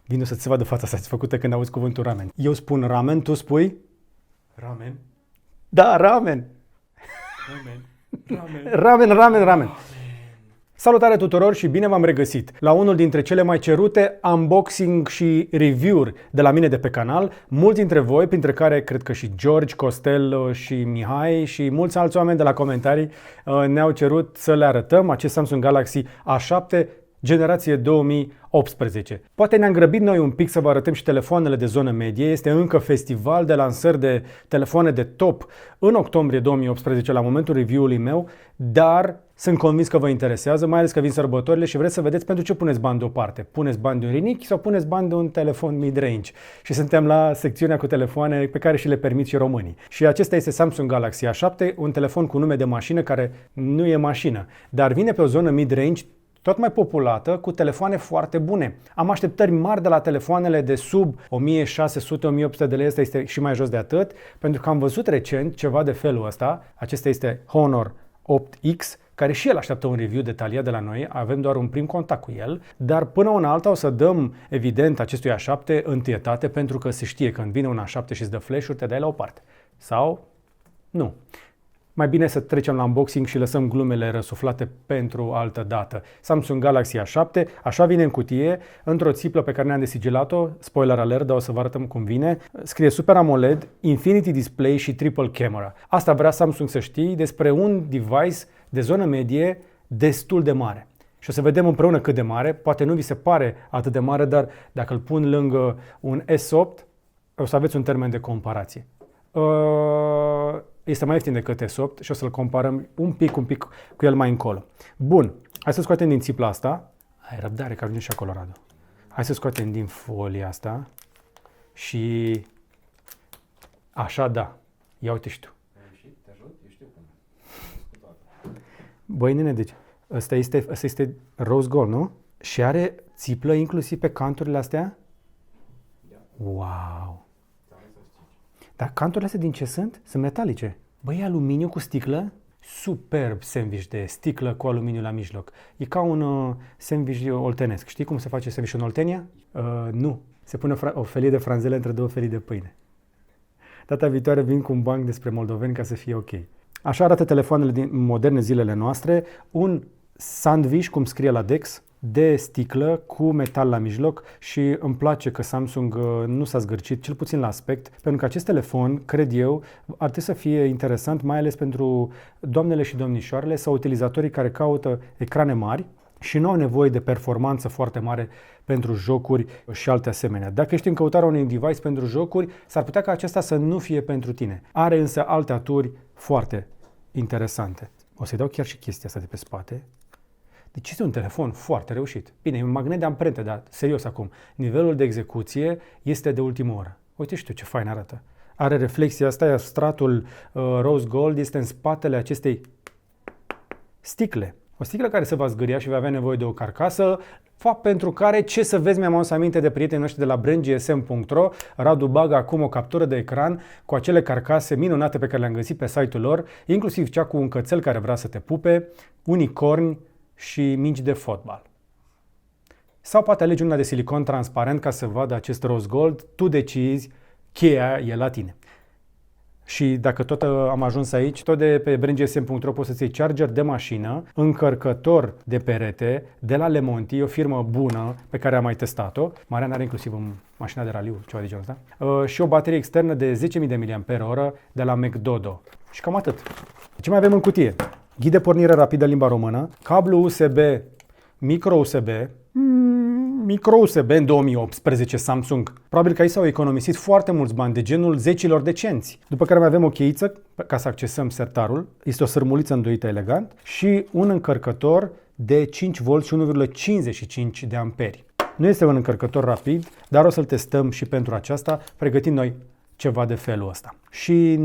Vino să ți vadă fața asta făcută când auzi cuvântul ramen. Eu spun ramen, tu spui? Ramen. Da, ramen. Ramen. Salutare tuturor și bine v-am regăsit la unul dintre cele mai cerute unboxing și review-uri de la mine de pe canal. Mulți dintre voi, printre care cred că și George, Costel și Mihai și mulți alți oameni de la comentarii ne-au cerut să le arătăm acest Samsung Galaxy A7 generație 2018. Poate ne-am grăbit noi un pic să vă arătăm și telefoanele de zonă medie. Este încă festival de lansări de telefoane de top în octombrie 2018 la momentul review-ului meu, dar sunt convins că vă interesează, mai ales că vin sărbătorile și vreți să vedeți pentru ce puneți bani deoparte. Puneți bani de un rinichi sau puneți bani de un telefon mid-range. Și suntem la secțiunea cu telefoane pe care și le permit și românii. Și acesta este Samsung Galaxy A7, un telefon cu nume de mașină care nu e mașină, dar vine pe o zonă mid-range tot mai populată, cu telefoane foarte bune. Am așteptări mari de la telefoanele de sub 1600-1800 de lei, asta este și mai jos de atât, pentru că am văzut recent ceva de felul ăsta. Acesta este Honor 8X, care și el așteaptă un review detaliat de la noi, avem doar un prim contact cu el, dar până una alta o să dăm, evident, acestui A7 întâietate, pentru că se știe că când vine un A7 și îți dă flash-uri, te dai la o parte. Sau nu. Mai bine să trecem la unboxing și lăsăm glumele răsuflate pentru altă dată. Samsung Galaxy A7, așa vine în cutie, într-o țiplă pe care ne-am desigilat-o, spoiler alert, dar o să vă arătăm cum vine. Scrie Super AMOLED, Infinity Display și Triple Camera. Asta vrea Samsung să știi despre un device de zonă medie destul de mare. Și o să vedem împreună cât de mare, poate nu vi se pare atât de mare, dar dacă îl pun lângă un S8, o să aveți un termen de comparație. Este mai ieftin decât S8 și o să-l comparăm un pic cu el mai încolo. Bun, hai să scoatem din țipla asta. Ai răbdare că ajunge și acolo, Radu. Hai să scoatem din folia asta și așa, da. Ia uite și tu. Te ajut? Eu știu cum. Băi, nene, deci ăsta este rose gold, nu? Și are țiplă inclusiv pe canturile astea? Wow! Dar canturile astea din ce sunt? Sunt metalice. Băi, aluminiu cu sticlă? Superb sandwich de sticlă cu aluminiu la mijloc. E ca un sandwich oltenesc. Știi cum se face sandwich în Oltenia? Nu. Se pune o felie de franzele între două felii de pâine. Data viitoare vin cu un banc despre moldoveni ca să fie ok. Așa arată telefoanele din moderne zilele noastre. Un sandwich, cum scrie la Dex, de sticlă cu metal la mijloc și îmi place că Samsung nu s-a zgârcit, cel puțin la aspect, pentru că acest telefon, cred eu, ar trebui să fie interesant, mai ales pentru doamnele și domnișoarele sau utilizatorii care caută ecrane mari și nu au nevoie de performanță foarte mare pentru jocuri și alte asemenea. Dacă ești în căutarea unui device pentru jocuri, s-ar putea ca acesta să nu fie pentru tine. Are însă alte aturi foarte interesante. O să-i dau chiar și chestia asta de pe spate. Deci este un telefon foarte reușit. Bine, e un magnet de amprente, dar serios acum, nivelul de execuție este de ultimă oră. Uite și tu ce fain arată. Are reflexia asta, iar stratul rose gold este în spatele acestei sticle. O sticlă care se va zgâria și va avea nevoie de o carcasă, fapt pentru care, ce să vezi, mi-am adus aminte de prietenii noștri de la brandgsm.ro. Radu bagă acum o captură de ecran cu acele carcase minunate pe care le-am găsit pe site-ul lor, inclusiv cea cu un cățel care vrea să te pupe, unicorni și mingi de fotbal. Sau poate alegi una de silicon transparent ca să vadă acest rose gold, tu decizi, cheia e la tine. Și dacă tot am ajuns aici, tot de pe brandgsm.ro poți să-ți iei charger de mașină, încărcător de perete de la Lemonti, o firmă bună pe care am mai testat-o. Marian are inclusiv în mașina de raliu, ceva de genul ăsta. Și o baterie externă de 10.000 de mAh de la McDodo. Și cam atât. Ce mai avem în cutie? Ghid de pornire rapidă în limba română, cablu USB, micro USB în 2018 Samsung. Probabil că aici s-au economisit foarte mulți bani, de genul zecilor de cenți. După care mai avem o cheiță ca să accesăm sertarul, este o sărmuliță îndoită elegant și un încărcător de 5V și 1,55 de amperi. Nu este un încărcător rapid, dar o să-l testăm și pentru aceasta, pregătind noi ceva de felul ăsta. Și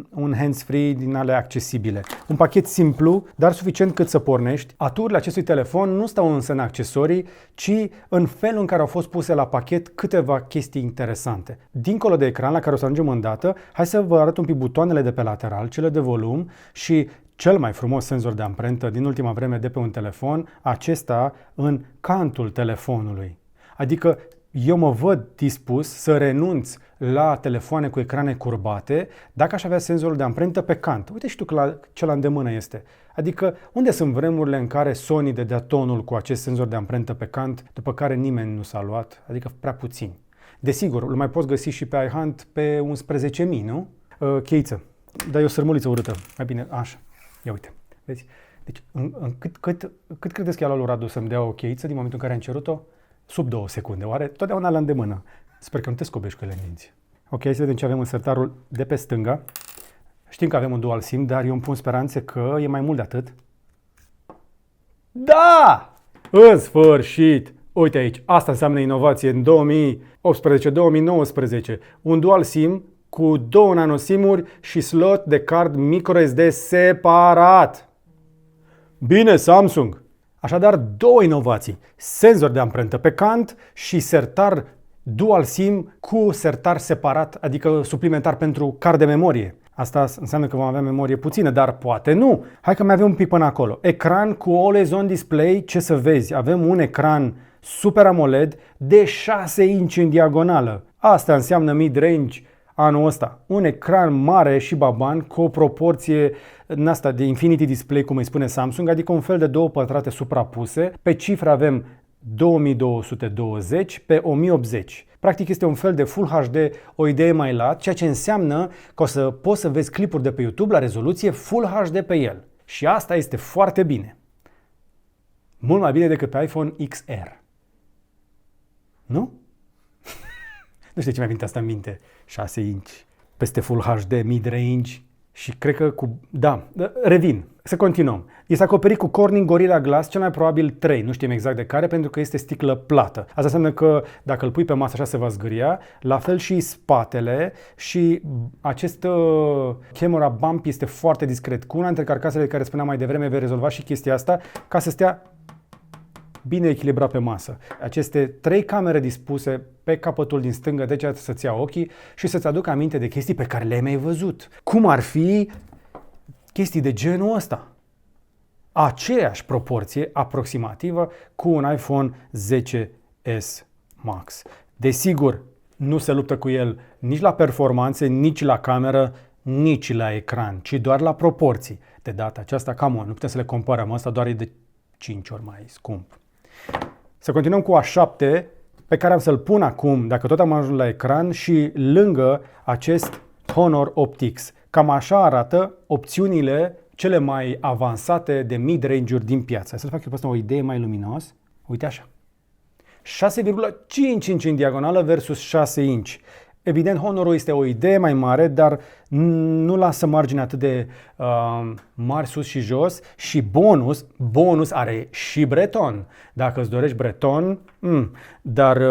un hands-free din ale accesibile. Un pachet simplu, dar suficient cât să pornești. Aturile acestui telefon nu stau însă în accesorii, ci în felul în care au fost puse la pachet câteva chestii interesante. Dincolo de ecran, la care o să ajungem îndată, hai să vă arăt un pic butoanele de pe lateral, cele de volum și cel mai frumos senzor de amprentă din ultima vreme de pe un telefon, acesta în cantul telefonului. Adică eu mă văd dispus să renunț la telefoane cu ecrane curbate dacă aș avea senzorul de amprentă pe cant. Uite și tu că ce la îndemână este. Adică unde sunt vremurile în care Sony dădea tonul cu acest senzor de amprentă pe cant, după care nimeni nu s-a luat, adică prea puțini. Desigur, îl mai poți găsi și pe iHunt pe 11.000, nu? Cheiță. Dar e o sărmuliță urâtă. Mai bine, așa. Ia uite. Vezi? Deci, cât credeți că i-a luat lui Radu să-mi dea o cheiță din momentul în care am cerut-o? Sub 2 secunde. Oare totdeauna la îndemână. Sper că nu te scobești cu ele în dinți. Ok, să vedem ce avem în sertarul de pe stânga. Știm că avem un dual SIM, dar eu îmi pun speranțe că e mai mult de atât. Da! În sfârșit! Uite aici, asta înseamnă inovație în 2018-2019. Un dual SIM cu 2 nanosimuri și slot de card microSD separat. Bine, Samsung! Așadar, 2 inovații. Senzor de amprentă pe cant și sertar dual SIM cu sertar separat, adică suplimentar pentru card de memorie. Asta înseamnă că vom avea memorie puțină, dar poate nu. Hai că mai avem un pic până acolo. Ecran cu Always On Display, ce să vezi? Avem un ecran Super AMOLED de 6 inch în diagonală. Asta înseamnă mid-range anul ăsta. Un ecran mare și baban cu o proporție în asta de Infinity Display, cum îi spune Samsung, adică un fel de 2 pătrate suprapuse. Pe cifre avem 2220 pe 1080. Practic este un fel de Full HD, o idee mai lat, ceea ce înseamnă că o să poți să vezi clipuri de pe YouTube la rezoluție Full HD pe el. Și asta este foarte bine. Mult mai bine decât pe iPhone XR. Nu? Nu știu ce mi-a venit asta în minte. 6 inch, peste Full HD, mid-range și cred că cu... Da, revin. Să continuăm. Este acoperit cu Corning Gorilla Glass, cel mai probabil 3, nu știm exact de care, pentru că este sticlă plată. Asta înseamnă că dacă îl pui pe masă așa se va zgâria, la fel și spatele și acest camera bump este foarte discret. Cu una dintre carcasele care spuneam mai devreme vei rezolva și chestia asta ca să stea bine echilibrat pe masă. Aceste 3 camere dispuse pe capătul din stângă, deci să-ți ia ochii și să-ți aducă aminte de chestii pe care le-ai mai văzut. Cum ar fi chestii de genul ăsta. Aceeași proporție aproximativă cu un iPhone 10s Max. Desigur, nu se luptă cu el nici la performanțe, nici la cameră, nici la ecran, ci doar la proporții. De data aceasta, cam nu putem să le comparăm, ăsta doar e de 5 ori mai scump. Să continuăm cu A7, pe care am să-l pun acum, dacă tot am ajuns la ecran, și lângă acest Honor 8X. Cam așa arată opțiunile cele mai avansate de mid-range-uri din piață. Să-l fac eu pe asta o idee mai luminos. Uite așa. 6,5 inch în diagonală versus 6 inch. Evident, Honorul este o idee mai mare, dar nu lasă margine atât de mari sus și jos și bonus are și breton. Dacă îți dorești breton, dar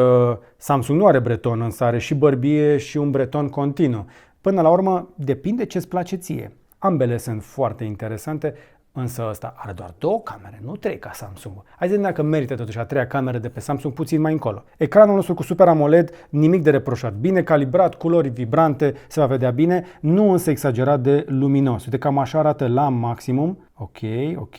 Samsung nu are breton, însă are și bărbie și un breton continuu. Până la urmă, depinde ce-ți place ție. Ambele sunt foarte interesante, însă ăsta are doar 2 camere, nu 3 ca Samsung. Hai să vedem dacă merită totuși a 3-a cameră de pe Samsung puțin mai încolo. Ecranul nostru cu Super AMOLED, nimic de reproșat. Bine calibrat, culori vibrante, se va vedea bine, nu însă exagerat de luminos. Uite, cam așa arată la maximum. Ok.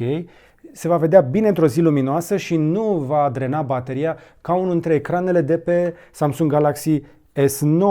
Se va vedea bine într-o zi luminoasă și nu va drena bateria ca unul dintre ecranele de pe Samsung Galaxy S9,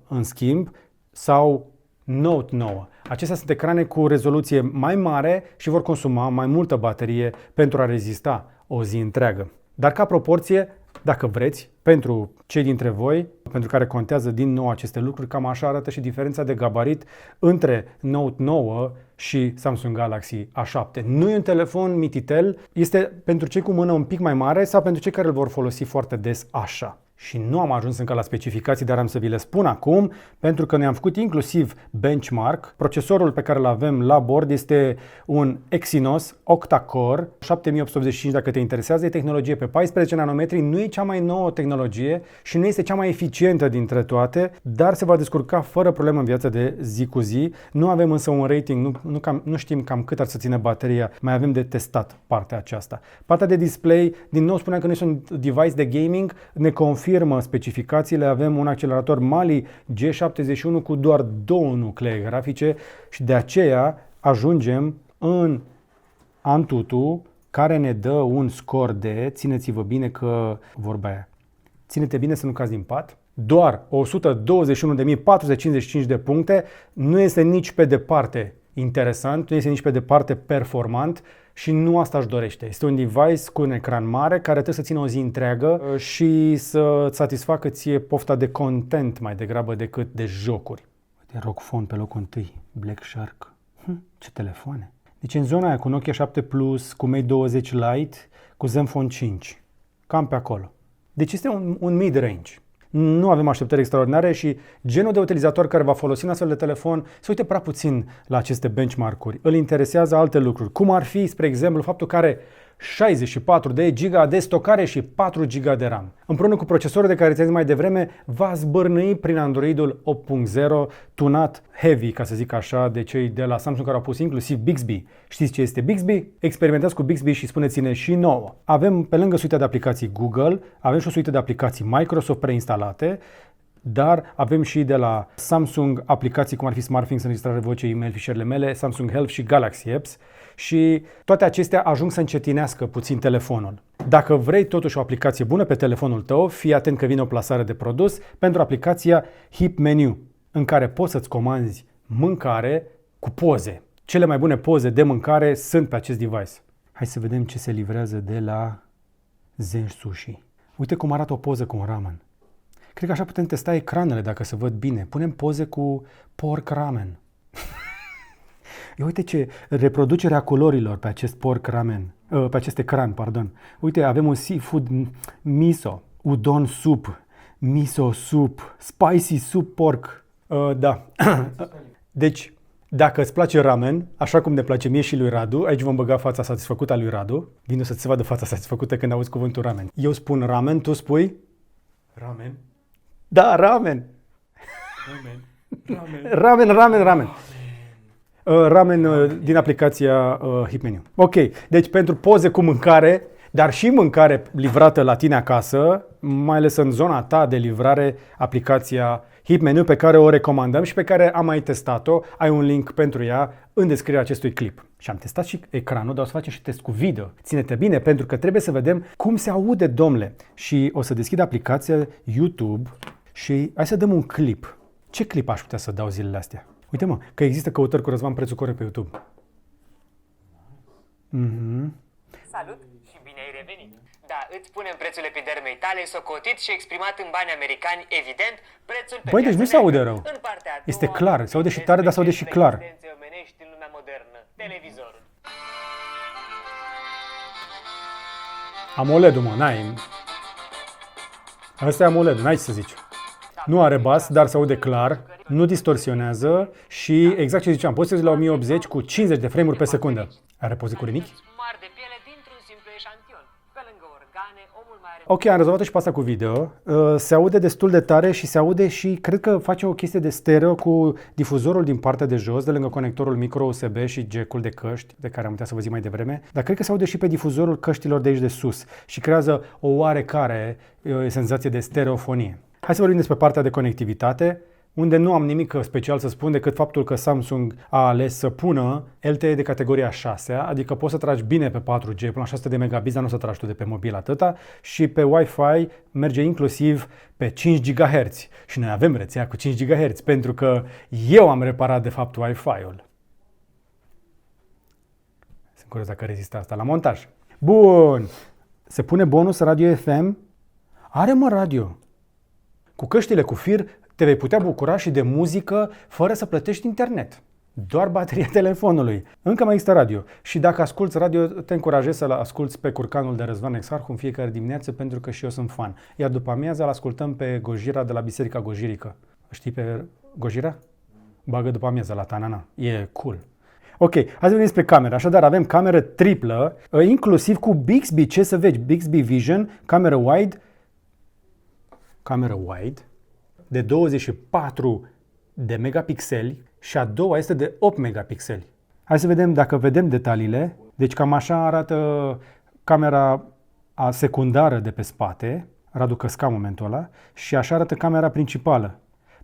în schimb, sau Note 9. Acestea sunt ecrane cu rezoluție mai mare și vor consuma mai multă baterie pentru a rezista o zi întreagă. Dar ca proporție, dacă vreți, pentru cei dintre voi, pentru care contează din nou aceste lucruri, cam așa arată și diferența de gabarit între Note 9 și Samsung Galaxy A7. Nu e un telefon mititel, este pentru cei cu mână un pic mai mare sau pentru cei care îl vor folosi foarte des așa. Și nu am ajuns încă la specificații, dar am să vi le spun acum, pentru că ne-am făcut inclusiv benchmark. Procesorul pe care îl avem la bord este un Exynos octa-core 7885, dacă te interesează, e tehnologie pe 14 nanometri, nu e cea mai nouă tehnologie și nu este cea mai eficientă dintre toate, dar se va descurca fără problemă în viața de zi cu zi. Nu avem însă un rating, nu știm cam cât ar să ține bateria, mai avem de testat partea aceasta. Partea de display, din nou spuneam că nu este un device de gaming, ne confirmă specificațiile, avem un accelerator Mali G71 cu doar 2 nuclee grafice și de aceea ajungem în Antutu, care ne dă un scor de, țineți-vă bine că vorba aia, ține-te bine să nu cazi din pat, doar 121.455 de puncte, nu este nici pe departe interesant, nu este nici pe departe performant și nu asta își dorește. Este un device cu un ecran mare care trebuie să țină o zi întreagă și să-ți satisfacă ție pofta de content mai degrabă decât de jocuri. Uite, ROG Phone pe locul întâi, Black Shark. Ce telefoane! Deci în zona aia cu Nokia 7 Plus, cu Mate 20 Lite, cu Zenfone 5. Cam pe acolo. Deci este un mid-range. Nu avem așteptări extraordinare și genul de utilizator care va folosi un astfel de telefon se uite prea puțin la aceste benchmark-uri. Îl interesează alte lucruri, cum ar fi, spre exemplu, faptul că are 64 de giga de stocare și 4 giga de RAM. Împreună cu procesorul de care ți-am zis mai devreme, va zbârnâi prin Androidul 8.0, tunat heavy, ca să zic așa, de cei de la Samsung care au pus inclusiv Bixby. Știți ce este Bixby? Experimentați cu Bixby și spuneți-ne și nouă. Avem pe lângă suita de aplicații Google, avem și o suită de aplicații Microsoft preinstalate, dar avem și de la Samsung aplicații cum ar fi SmartThings, înregistrare voce, e-mail, fișierele mele, Samsung Health și Galaxy Apps și toate acestea ajung să încetinească puțin telefonul. Dacă vrei totuși o aplicație bună pe telefonul tău, fii atent că vine o plasare de produs pentru aplicația Hip Menu, în care poți să-ți comanzi mâncare cu poze. Cele mai bune poze de mâncare sunt pe acest device. Hai să vedem ce se livrează de la Zen Sushi. Uite cum arată o poză cu un ramen. Cred că așa putem testa ecranele dacă se văd bine. Punem poze cu pork ramen. Ia uite ce reproducere a culorilor pe acest pork ramen, pe acest ecran, pardon. Uite, avem un seafood miso, udon soup, miso soup, spicy soup pork. Da. Deci, dacă îți place ramen, așa cum ne place mie și lui Radu, aici vom băga fața satisfăcută a lui Radu. Vino să-ți se vadă fața satisfăcută când auzi cuvântul ramen. Eu spun ramen, tu spui? Ramen. Da, ramen. Ramen. Ramen din aplicația Hip Menu. Ok, deci pentru poze cu mâncare, dar și mâncare livrată la tine acasă, mai ales în zona ta de livrare, aplicația Hip Menu pe care o recomandăm și pe care am mai testat-o. Ai un link pentru ea în descrierea acestui clip. Și am testat și ecranul, dar o să facem și test cu video. Ține-te bine pentru că trebuie să vedem cum se aude, domnule. Și o să deschid aplicația YouTube și hai să dăm un clip. Ce clip aș putea să dau zilele astea? Uite mă, că există căutări cu Răzvan Prețu Corect pe YouTube. Salut și bine ai revenit! Da, îți punem prețul epidermei tale, socotit și exprimat în bani americani, evident, prețul pe Băi, deci nu se aude rău. În partea a doua, Este clar, se aude și tare, dar se aude și clar. existențe omenești în lumea modernă, televizorul. AMOLED-ul, mă, n-ai. Asta e AMOLED, n-ai ce să zici. Nu are bas, dar se aude clar, nu distorsionează și exact ce ziceam, poți să la 1080 cu 50 de frame-uri pe secundă. Are poze cu rinichi? Mari de piele dintr-un simplu eșantion. Pe lângă organe, omul mai are... Ok, am rezolvat și pe asta cu video. Se aude destul de tare și se aude și cred că face o chestie de stereo cu difuzorul din partea de jos, de lângă conectorul micro USB și jack-ul de căști, de care am uitat să vă zic mai devreme, dar cred că se aude și pe difuzorul căștilor de aici de sus și creează o oarecare senzație de stereofonie. Hai să vorbim despre partea de conectivitate, unde nu am nimic special să spun decât faptul că Samsung a ales să pună LTE de categoria 6, adică poți să tragi bine pe 4G până la 600 de megabits, dar nu o să tragi tu de pe mobil atâta, și pe Wi-Fi merge inclusiv pe 5 GHz. Și noi avem rețea cu 5 GHz, pentru că eu am reparat de fapt Wi-Fi-ul. Sunt curios dacă rezistă asta la montaj. Bun! Se pune bonus radio FM? Are mă radio! Cu căștile cu fir te vei putea bucura și de muzică fără să plătești internet. Doar bateria telefonului. Încă mai există radio. Și dacă asculți radio, te încurajez să-l asculți pe curcanul de Răzvan Exarhu în fiecare dimineață, pentru că și eu sunt fan. Iar după amiază îl ascultăm pe Gojira de la Biserica Gojirică. Știi pe Gojira? Bagă după amiază la Tanana. E cool. Ok, hai să vedem despre camera. Așadar, avem cameră triplă, inclusiv cu Bixby. Ce să vezi? Bixby Vision, cameră wide de 24 de megapixeli și a doua este de 8 megapixeli. Hai să vedem dacă vedem detaliile. Deci cam așa arată camera secundară de pe spate. Radu căsca în momentul ăla. Și așa arată camera principală.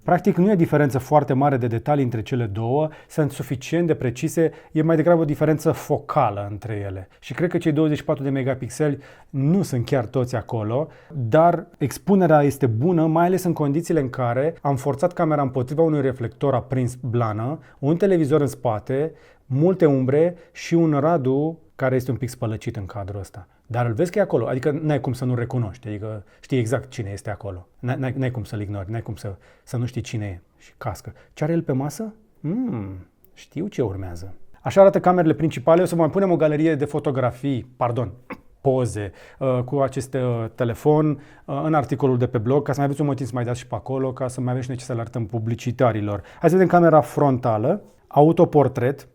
Practic nu e diferență foarte mare de detalii între cele două, sunt suficient de precise, e mai degrabă o diferență focală între ele. Și cred că cei 24 de megapixeli nu sunt chiar toți acolo, dar expunerea este bună, mai ales în condițiile în care am forțat camera împotriva unui reflector aprins blană, un televizor în spate, multe umbre și un Radu care este un pic spălăcit în cadrul ăsta. Dar îl vezi că e acolo, adică n-ai cum să nu recunoști, adică știi exact cine este acolo. N-ai cum să-l ignori, n-ai cum să nu știi cine e și cască. Ce are el pe masă? Știu ce urmează. Așa arată camerele principale, o să mai punem o galerie de fotografii, poze cu acest telefon în articolul de pe blog, ca să mai aveți un motiv să mai dați și pe acolo, ca să mai aveți și ce să le arătăm publicitarilor. Hai să vedem camera frontală, autoportret,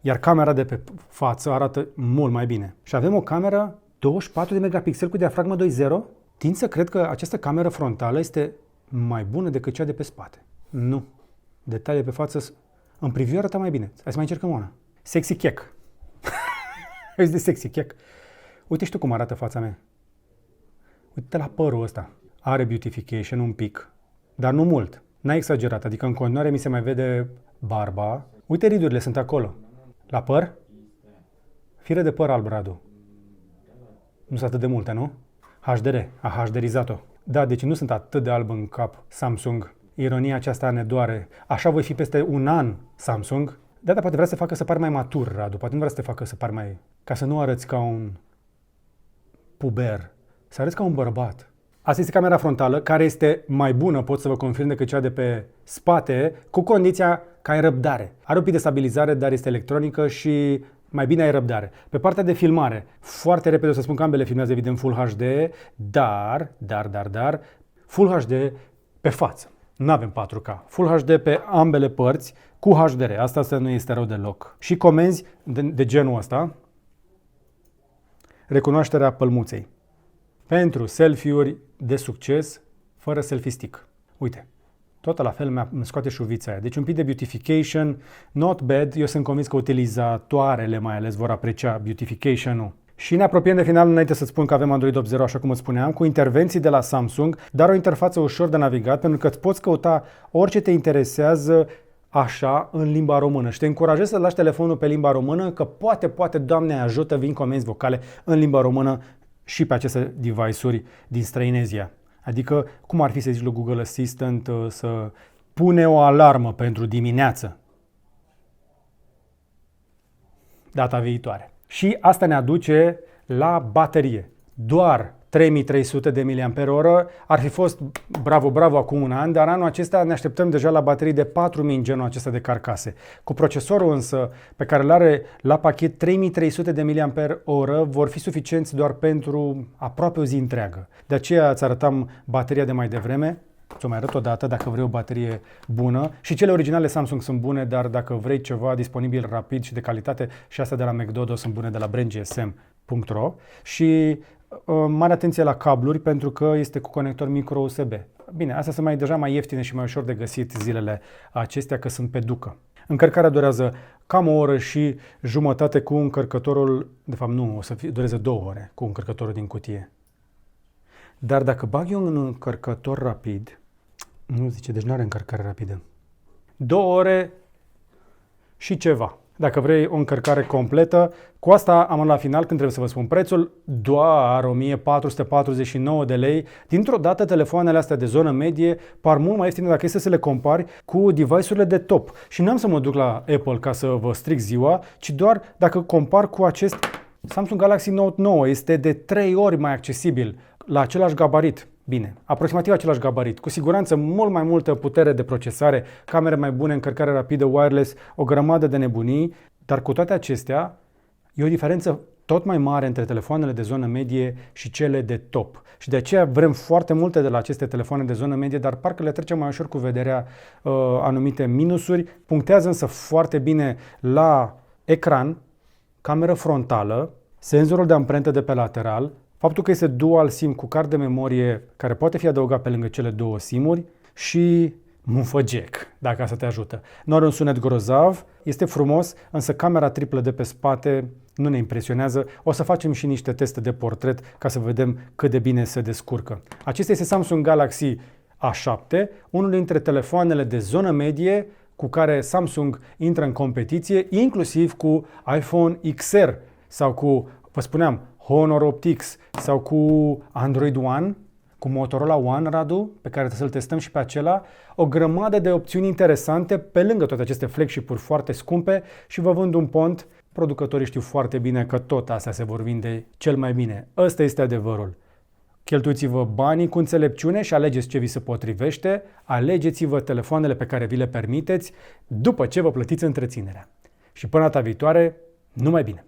iar camera de pe față arată mult mai bine. Și avem o cameră 24 de megapixeli cu diafragmă 2.0. Tind să cred că această cameră frontală este mai bună decât cea de pe spate. Nu. Detalii pe față în preview arată mai bine. Hai să mai încercăm una. Sexy check. Ești de sexy check. Uite și tu cum arată fața mea. Uite la părul ăsta. Are beautification un pic, dar nu mult. N-a exagerat, adică în continuare mi se mai vede barba. Uite, ridurile sunt acolo. La păr? Fire de păr alb, Radu. Nu sunt atât de multe, nu? HDR, a HDR-izat-o. Da, deci nu sunt atât de alb în cap Samsung. Ironia aceasta ne doare. Așa voi fi peste un an Samsung. Da, dar poate vrea să te facă să pari mai matur, Radu. Poate nu vrea să te facă să pari mai... Ca să nu arăți ca un puber. Să arăți ca un bărbat. Asta este camera frontală, care este mai bună, pot să vă confirm, decât cea de pe spate, cu condiția că ai răbdare. Are un pic de stabilizare, dar este electronică și mai bine ai răbdare. Pe partea de filmare, foarte repede o să spun că ambele filmează evident Full HD, dar, Full HD pe față. Nu avem 4K. Full HD pe ambele părți cu HDR. Asta nu este rău deloc. Și comenzi de genul ăsta, recunoașterea pălmuței. Pentru selfie-uri de succes, fără selfie stick. Uite, tot la fel îmi scoate șuvița aia. Deci un pic de beautification, not bad. Eu sunt convins că utilizatoarele mai ales vor aprecia beautification-ul. Și ne apropiem de final, înainte să spun că avem Android 8.0, așa cum îți spuneam, cu intervenții de la Samsung, dar o interfață ușor de navigat, pentru că îți poți căuta orice te interesează așa în limba română. Și te încurajez să lași telefonul pe limba română, că poate, Doamne ajută, vin comenzi vocale în limba română și pe aceste device-uri din străinezia. Adică, cum ar fi să zici lui Google Assistant să pune o alarmă pentru dimineață data viitoare. Și asta ne aduce la baterie. Doar 3300 de mAh ar fi fost bravo acum un an, dar anul acesta ne așteptăm deja la baterii de 4000 în genul acesta de carcase. Cu procesorul însă pe care îl are la pachet 3300 de mAh vor fi suficienți doar pentru aproape o zi întreagă. De aceea îți arătam bateria de mai devreme. Ți-o mai arăt o dată dacă vrei o baterie bună. Și cele originale Samsung sunt bune, dar dacă vrei ceva disponibil rapid și de calitate, și astea de la McDodo sunt bune, de la brandgsm.ro. Și mare atenție la cabluri, pentru că este cu conector micro USB. Bine, astea sunt deja mai ieftine și mai ușor de găsit zilele acestea, că sunt pe ducă. Încărcarea durează cam o oră și jumătate cu încărcătorul, de fapt nu, o să dureze 2 ore cu încărcătorul din cutie. Dar dacă bag eu un încărcător rapid, nu zice, deci nu are încărcare rapidă. 2 ore și ceva. Dacă vrei o încărcare completă, cu asta am la final, când trebuie să vă spun prețul, doar 1449 de lei. Dintr-o dată, telefoanele astea de zonă medie par mult mai ieftine dacă este să le compari cu device-urile de top. Și nu am să mă duc la Apple ca să vă stric ziua, ci doar dacă compar cu acest Samsung Galaxy Note 9. Este de 3 ori mai accesibil, la același gabarit. Bine, aproximativ același gabarit, cu siguranță mult mai multă putere de procesare, camere mai bune, încărcare rapidă, wireless, o grămadă de nebunii, dar cu toate acestea e o diferență tot mai mare între telefoanele de zonă medie și cele de top. Și de aceea vrem foarte multe de la aceste telefoane de zonă medie, dar parcă le trecem mai ușor cu vederea anumite minusuri. Punctează însă foarte bine la ecran, cameră frontală, senzorul de amprentă de pe lateral, faptul că este dual SIM cu card de memorie care poate fi adăugat pe lângă cele 2 SIM-uri și mufă jack, dacă asta te ajută. Nu are un sunet grozav, este frumos, însă camera triplă de pe spate nu ne impresionează. O să facem și niște teste de portret ca să vedem cât de bine se descurcă. Acesta este Samsung Galaxy A7, unul dintre telefoanele de zonă medie cu care Samsung intră în competiție, inclusiv cu iPhone XR sau cu, vă spuneam, Honor 8X sau cu Android One, cu Motorola One, Radu, pe care trebuie să-l testăm și pe acela, o grămadă de opțiuni interesante pe lângă toate aceste flagship-uri foarte scumpe și vă vând un pont. Producătorii știu foarte bine că tot astea se vor vinde cel mai bine. Ăsta este adevărul. Cheltuiți-vă banii cu înțelepciune și alegeți ce vi se potrivește, alegeți-vă telefoanele pe care vi le permiteți după ce vă plătiți întreținerea. Și până data viitoare, numai bine!